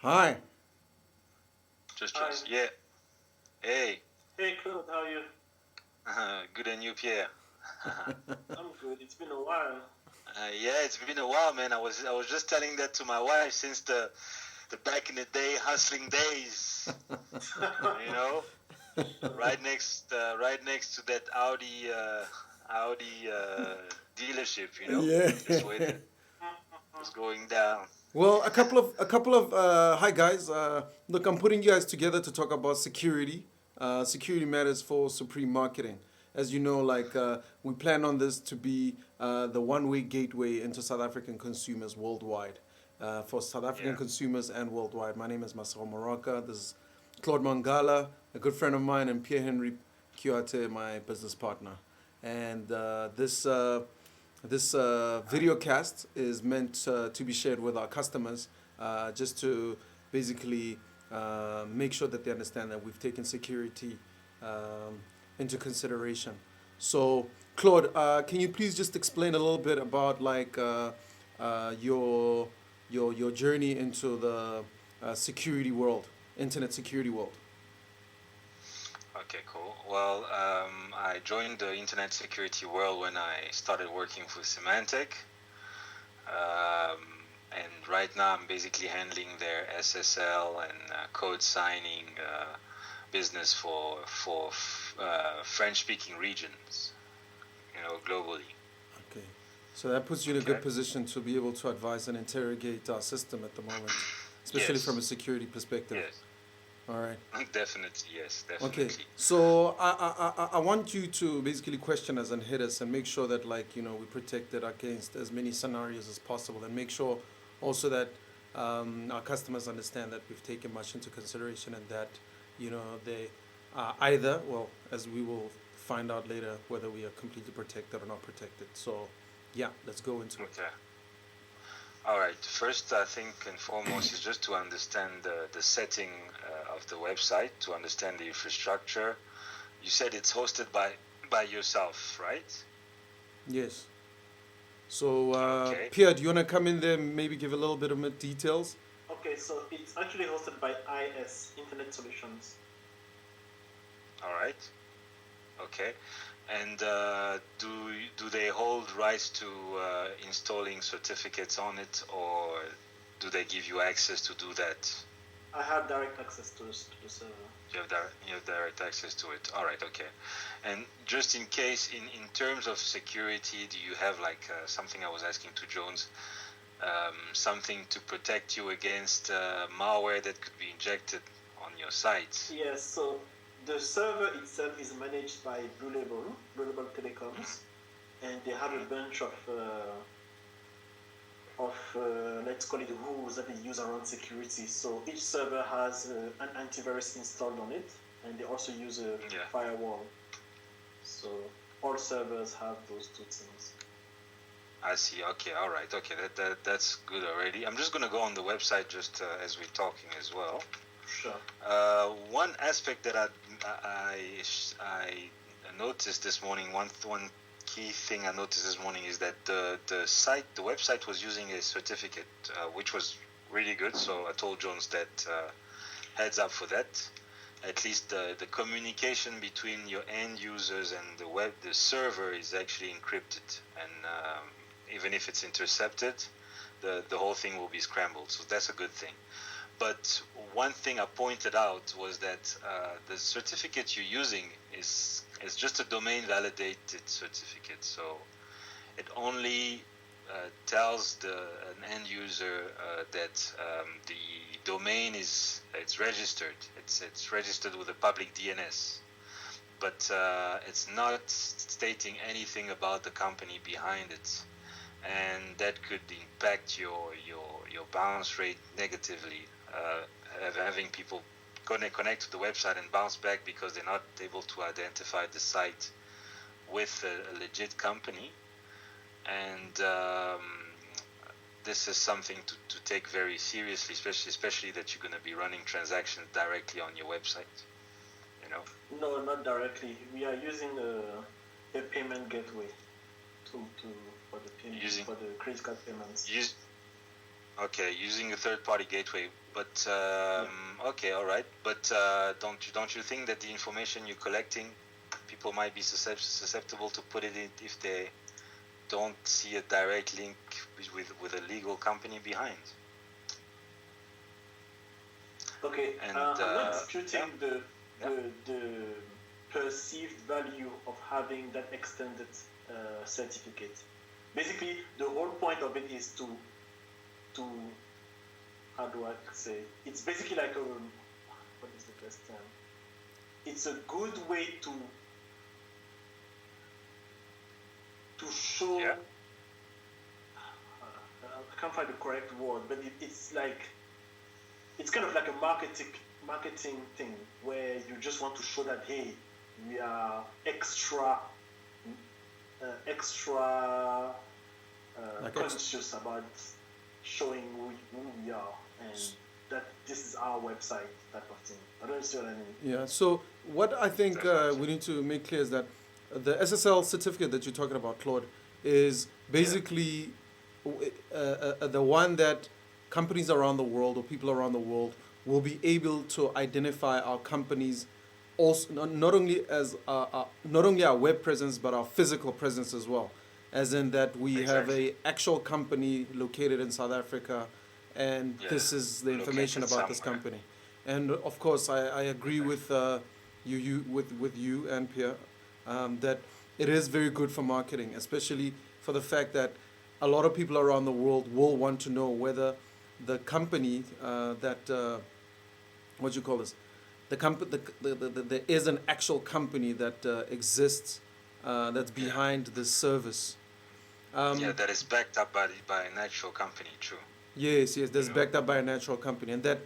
Hi. Hi. Yeah. Hey. Hey, Claude, how are you? Good and you, Pierre. I'm good. It's been a while. Yeah, it's been a while, man. I was just telling that to my wife since the back in the day hustling days. You know, right next to that Audi dealership. Yeah. Just waiting. Was going down. Well, a couple of hi guys. Look, I'm putting you guys together to talk about security. Security matters for Supreme Marketing. As you know, we plan on this to be the one-way gateway into South African consumers worldwide. For South African Yeah. consumers and worldwide. My name is Masao Moraka. This is Claude Mangala, a good friend of mine, and Pierre Henry Kiwate, my business partner. And this video cast is meant to be shared with our customers, just to basically make sure that they understand that we've taken security into consideration. So, Claude, can you please just explain a little bit about your your journey into the security world, internet security world? Okay, cool. Well, I joined the internet security world when I started working for Symantec. Um, and right now I'm basically handling their SSL and code signing business for French-speaking regions, globally. Okay. So that puts you in a Okay. good position to be able to advise and interrogate our system at the moment, especially from a Yes. security perspective. Yes. All right. Definitely. Yes. Okay. Definitely. So I want you to basically question us and hit us and make sure that we protected against as many scenarios as possible and make sure also that our customers understand that we've taken much into consideration and that they either, well, as we will find out later, whether we are completely protected or not protected. So yeah, let's go into it. Okay. All right. First, I think and foremost is just to understand the setting of the website, to understand the infrastructure. You said it's hosted by yourself, right? Yes. So, Okay. Pierre, do you want to come in there and maybe give a little bit of more details? Okay, so it's actually hosted by IS, Internet Solutions. All right. Okay. And do they hold rights to installing certificates on it, or do they give you access to do that? I have direct access to the server. You have direct access to it. All right, okay. And just in case, in terms of security, do you have something I was asking to Jones, something to protect you against malware that could be injected on your site? Yes, so the server itself is managed by Blue Label Telecoms, and they have a bunch of let's call it rules that they use around security. So each server has an antivirus installed on it, and they also use a firewall. So all servers have those two things. I see. Okay. All right. Okay. That's good already. I'm just gonna go on the website just as we're talking as well. Sure. One aspect that I noticed this morning, one key thing I noticed this morning is that the website was using a certificate, which was really good. So I told Jones that heads up for that. At least the communication between your end users and the server is actually encrypted, and even if it's intercepted, the whole thing will be scrambled. So that's a good thing. But one thing I pointed out was that the certificate you're using is just a domain validated certificate. So it only tells an end user that the domain it's registered. It's registered with a public DNS, but it's not stating anything about the company behind it, and that could impact your bounce rate negatively. Having people connect to the website and bounce back because they're not able to identify the site with a legit company, and this is something to take very seriously, especially that you're going to be running transactions directly on your website. No, not directly. We are using a payment gateway to for the payment, for the credit card payments. Okay, using a third-party gateway, but okay, all right. But don't you think that the information you're collecting, people might be susceptible to put it in if they don't see a direct link with a legal company behind? Okay, And I'm not disputing the perceived value of having that extended certificate. Basically, the whole point of it is to how do I say? It's basically like what is the best term? It's a good way to show. Yeah. I can't find the correct word, but it's like it's kind of like a marketing thing where you just want to show that, hey, we are extra conscious about showing who we are, and that this is our website, type of thing. I don't see what I mean. Yeah. So what I think we need to make clear is that the SSL certificate that you're talking about, Claude, is basically the one that companies around the world or people around the world will be able to identify our companies, also not only as not only our web presence but our physical presence as well, as in that we have a actual company located in South Africa, and this is the information about this company. And of course, I agree with you and Pierre that it is very good for marketing, especially for the fact that a lot of people around the world will want to know whether the company what do you call this? There is an actual company that exists that's behind this service. That is backed up by an actual company, true. Yes, that's backed up by a natural company. And that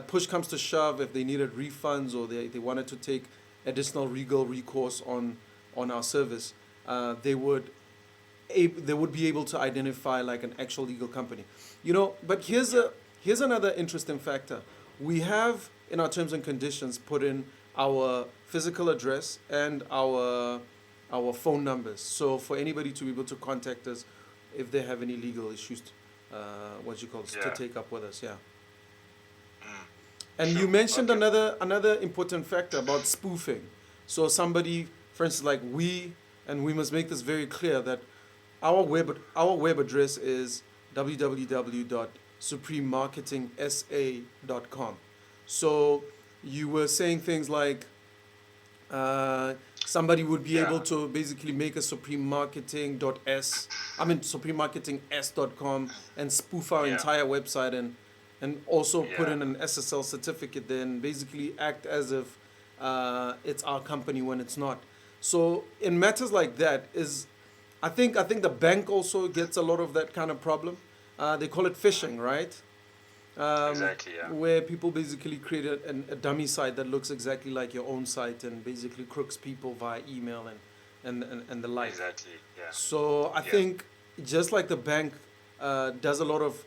push comes to shove, if they needed refunds or they wanted to take additional legal recourse on our service, they would be able to identify like an actual legal company. But here's another interesting factor. We have in our terms and conditions put in our physical address and our phone numbers. So for anybody to be able to contact us if they have any legal issues, to take up with us. Yeah. And you mentioned another important factor about spoofing. So somebody, for instance, like we must make this very clear that our web address is www.suprememarketingsa.com. So you were saying things like somebody would be able to basically make a suprememarketing.s.com and spoof our entire website and also put in an SSL certificate, then basically act as if it's our company when it's not. So in matters like that, I think the bank also gets a lot of that kind of problem. They call it phishing, right? Exactly, yeah. Where people basically create a dummy site that looks exactly like your own site and basically crooks people via email and the like. Exactly, yeah. So I think just like the bank does a lot of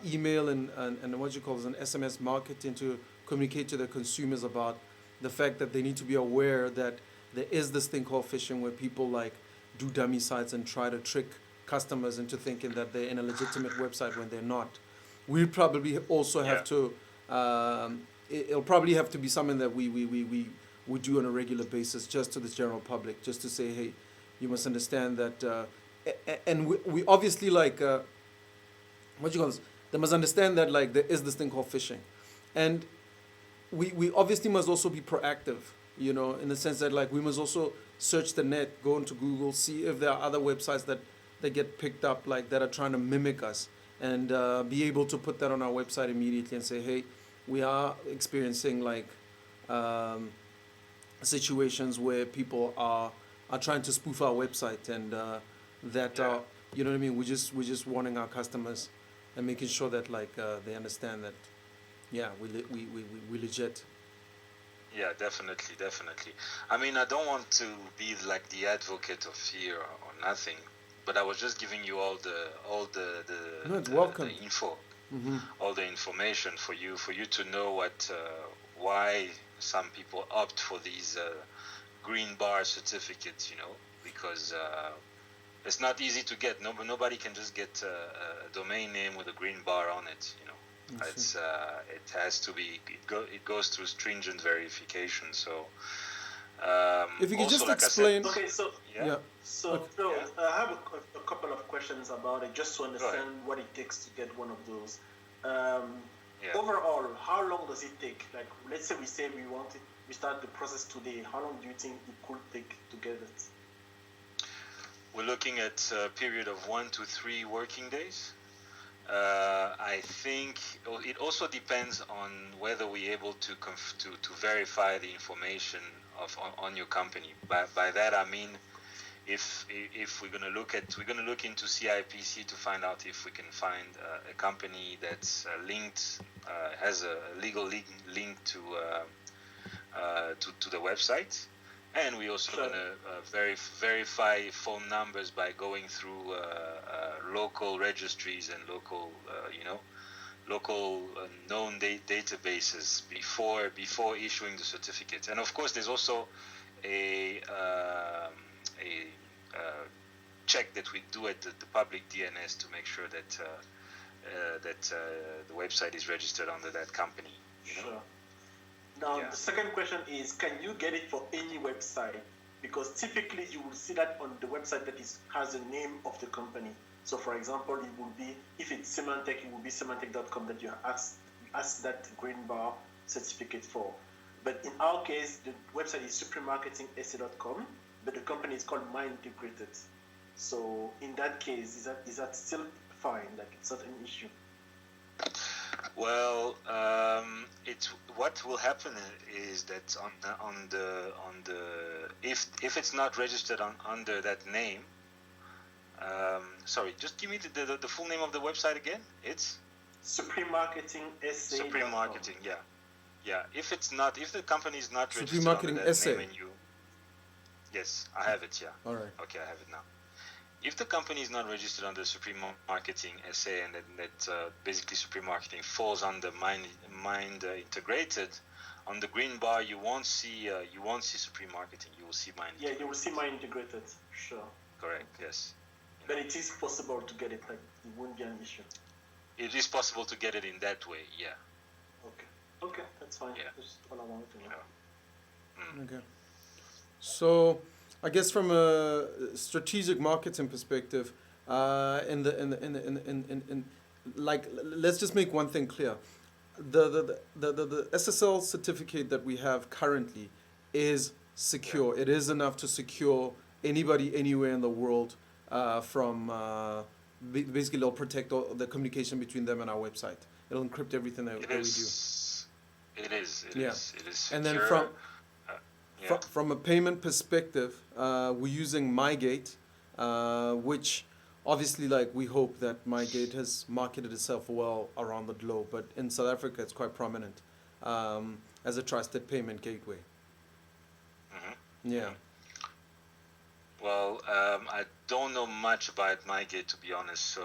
email and what you call an SMS marketing to communicate to the consumers about the fact that they need to be aware that there is this thing called phishing where people like do dummy sites and try to trick customers into thinking that they're in a legitimate website when they're not. We'll probably also have to, it'll probably have to be something that we do on a regular basis just to the general public, just to say, hey, you must understand that, and we obviously like, they must understand that like there is this thing called phishing. And we obviously must also be proactive, in the sense that like we must also search the net, go into Google, see if there are other websites that get picked up like that are trying to mimic us, and be able to put that on our website immediately and say, hey, we are experiencing like situations where people are trying to spoof our website, and that you know what I mean. We're just warning our customers and making sure that like they understand that we legit. Yeah, definitely. I mean, I don't want to be like the advocate of fear or nothing, but I was just giving you all the info, all the information for you to know why some people opt for these green bar certificates, because it's not easy to get. Nobody can just get a domain name with a green bar on it. It's it has to be. It goes through stringent verification. So. If you could Also, just like explain. I said, Okay, so Yeah. so Okay. Phil, Yeah. I have a couple of questions about it, just to understand what it takes to get one of those. Yeah. Overall, how long does it take? Like, let's say we say we start the process today. How long do you think it could take to get it? We're looking at a period of 1 to 3 working days. I think it also depends on whether we're able to verify the information on your company. By that I mean, if we're gonna look into CIPC to find out if we can find a company that's linked, has a legal link to the website. And we also Sure. gonna verify phone numbers by going through local registries and local, known databases before issuing the certificate. And of course, there's also a check that we do at the public DNS to make sure that the website is registered under that company. Sure. Now, Yeah. the second question is, can you get it for any website? Because typically you will see that on the website that has the name of the company. So, for example, it will be, if it's Symantec, it will be Symantec.com that you ask that green bar certificate for. But in our case, the website is suprememarketingsa.com, but the company is called My Integrated. So, in that case, is that still fine? Like, it's not an issue? Well, what will happen is that if it's not registered under that name, sorry, just give me the full name of the website again. It's suprememarketingsa.com. Supreme Marketing. Yeah. If the company is not Supreme registered Marketing under that SA. name, and yes, I have it. Yeah. All right. Okay, I have it now. If the company is not registered under Supreme Marketing SA, and that basically Supreme Marketing falls under Mind Integrated, on the green bar you won't see Supreme Marketing. You will see Mind. Yeah, you will see My Integrated. Sure. Correct. Yes. But it is possible to get it. Like, it won't be an issue. It is possible to get it in that way. Yeah. Okay, that's fine. Yeah. That's all I wanted to know. Yeah. Okay. So, I guess from a strategic marketing perspective, let's just make one thing clear: the SSL certificate that we have currently is secure. It is enough to secure anybody anywhere in the world from. Basically, it'll protect all the communication between them and our website. It'll encrypt everything that we do. It is. It Yeah. is secure. And then from a payment perspective, we're using MyGate, which obviously, like, we hope that MyGate has marketed itself well around the globe, but in South Africa it's quite prominent as a trusted payment gateway. Mm-hmm. Yeah. Well, I don't know much about MyGate, to be honest, so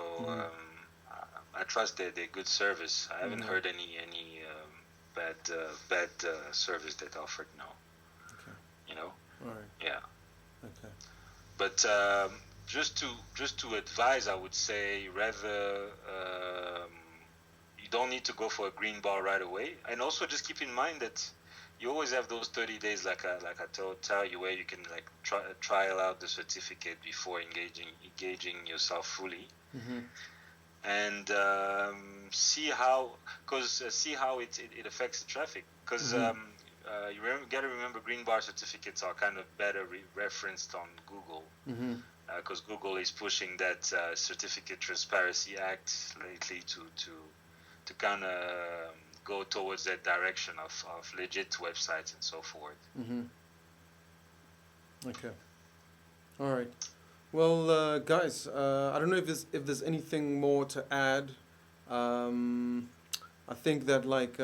I trust their good service. I haven't heard any bad service that offered. No. Okay. All right. Yeah. Okay. But just to advise, I would say rather you don't need to go for a green bar right away, and also just keep in mind that you always have those 30 days, like I tell you, where you can like trial out the certificate before engaging yourself fully, and see how it affects the traffic. Because you got to remember, green bar certificates are kind of better referenced on Google, because Google is pushing that Certificate Transparency Act lately to kind of go towards that direction of legit websites and so forth. Okay. All right. Well, guys, I don't know if there's anything more to add. I think that like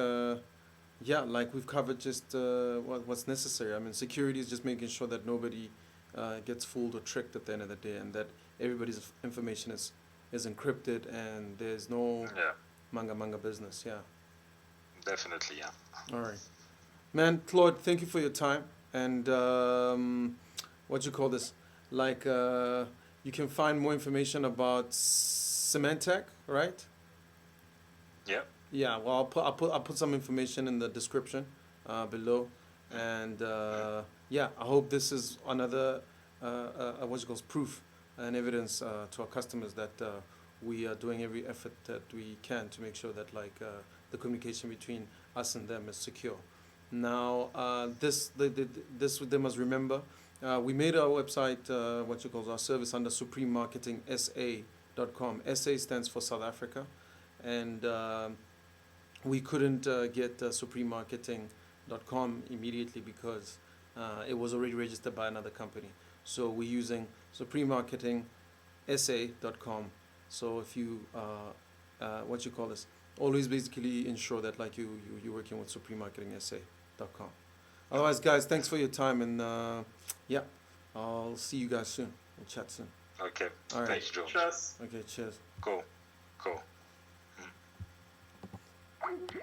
we've covered just what's necessary. I mean, security is just making sure that nobody gets fooled or tricked at the end of the day, and that everybody's information is encrypted, and there's no manga business. Yeah. Definitely, yeah. All right, man, Claude, thank you for your time, and what you call this, like you can find more information about Symantec, right? Yeah. Yeah. Well, I'll put some information in the description below, and yeah, I hope this is another what's it called, proof and evidence to our customers that we are doing every effort that we can to make sure that the communication between us and them is secure. Now, this they must remember. We made our website, our service under suprememarketingsa.com. SA stands for South Africa, and we couldn't get suprememarketing.com immediately because it was already registered by another company. So we're using suprememarketingsa.com. So if you always basically ensure that you're working with suprememarketingsa.com. Otherwise, guys, thanks for your time, and yeah, I'll see you guys soon. We'll chat soon. Okay. All right. Thanks, Joe. Cheers. Okay, cheers. Cool. Mm.